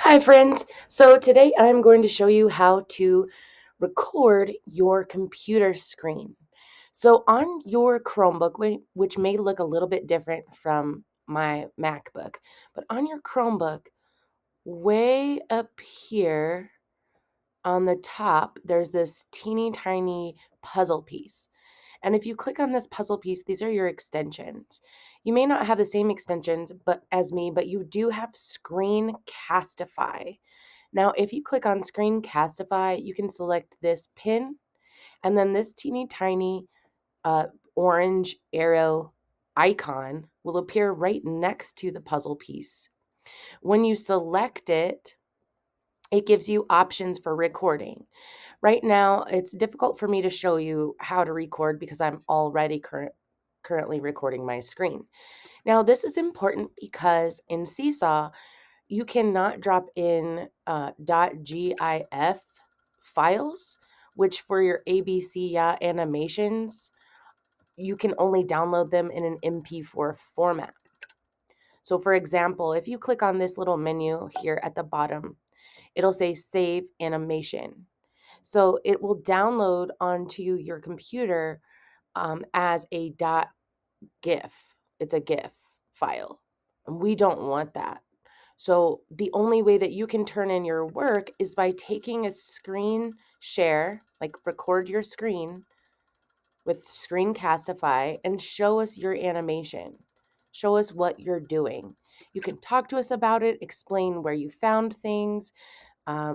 Hi friends! So today I'm going to show you how to record your computer screen. So on your Chromebook, which may look a little bit different from my MacBook, but on your Chromebook, way up here on the top, there's this teeny tiny puzzle piece. And if you click on this puzzle piece, these are your extensions. You may not have the same extensions as me, but you do have Screencastify. Now, if you click on Screencastify, you can select this pin, and then this teeny tiny uh, orange arrow icon will appear right next to the puzzle piece. When you select it, it gives you options for recording. Right now, it's difficult for me to show you how to record because I'm already currently recording my screen. Now, this is important because in Seesaw, you cannot drop in .gif files, which for your ABC animations, you can only download them in an MP4 format. So for example, if you click on this little menu here at the bottom, it'll say Save Animation. So it will download onto your computer as a .gif. It's a GIF file, and we don't want that. So the only way that you can turn in your work is by taking a screen share, like record your screen with Screencastify and show us your animation. Show us what you're doing. You can talk to us about it, explain where you found things.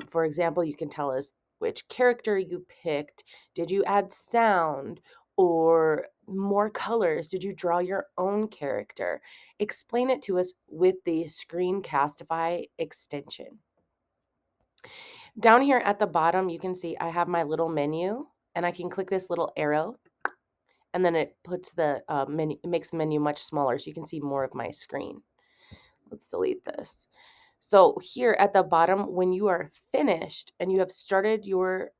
For example, you can tell us which character you picked. Did you add sound or more colors? Did you draw your own character? Explain it to us with the Screencastify extension. Down here at the bottom, you can see I have my little menu, and I can click this little arrow, and then it puts the menu, it makes the menu much smaller so you can see more of my screen. Let's delete this. So here at the bottom, when you are finished and you have started your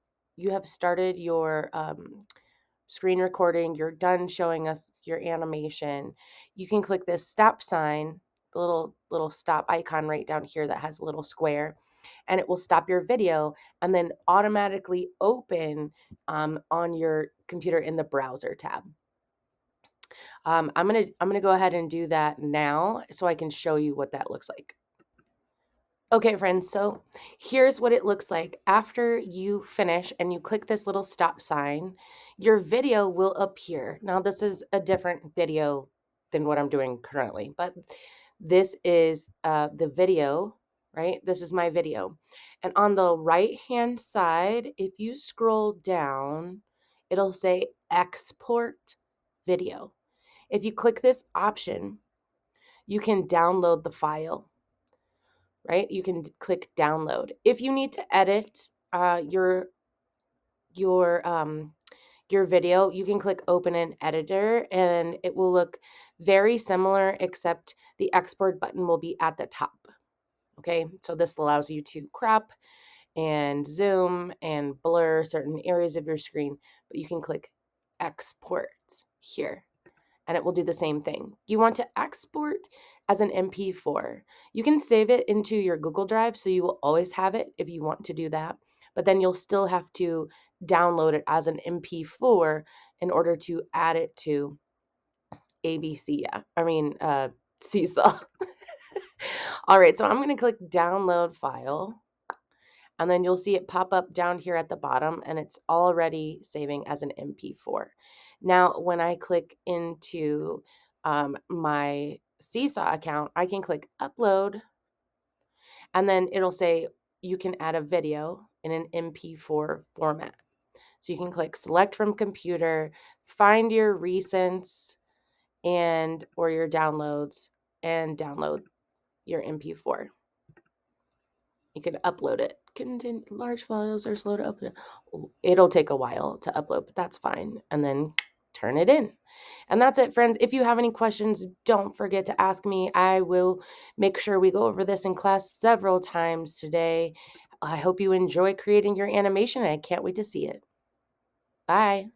screen recording, you're done showing us your animation, you can click this stop sign, the little stop icon right down here that has a little square, and it will stop your video and then automatically open on your computer in the browser tab. I'm gonna go ahead and do that now so I can show you what that looks like. Okay, friends, so here's what it looks like after you finish and you click this little stop sign. Your video will appear. Now, this is a different video than what I'm doing currently, but this is the video, right? This is my video. And on the right-hand side, if you scroll down, it'll say export video. If you click this option, you can download the file, right? You can click download. If you need to edit your your video, you can click open in editor and it will look very similar, except the export button will be at the top. Okay, so this allows you to crop and zoom and blur certain areas of your screen, but you can click export here and it will do the same thing. You want to export as an MP4. You can save it into your Google Drive, so you will always have it if you want to do that, but then you'll still have to download it as an MP4 in order to add it to ABC. Seesaw. All right, so I'm going to click download file, and then you'll see it pop up down here at the bottom, and it's already saving as an MP4. Now, when I click into my Seesaw account, I can click upload, and then it'll say you can add a video in an MP4 format. So you can click select from computer, find your recents and or your downloads, and download your MP4. You can upload it. Large files are slow to upload. It'll take a while to upload, but that's fine. And then turn it in. And that's it, friends. If you have any questions, don't forget to ask me. I will make sure we go over this in class several times today. I hope you enjoy creating your animation, and I can't wait to see it. Bye.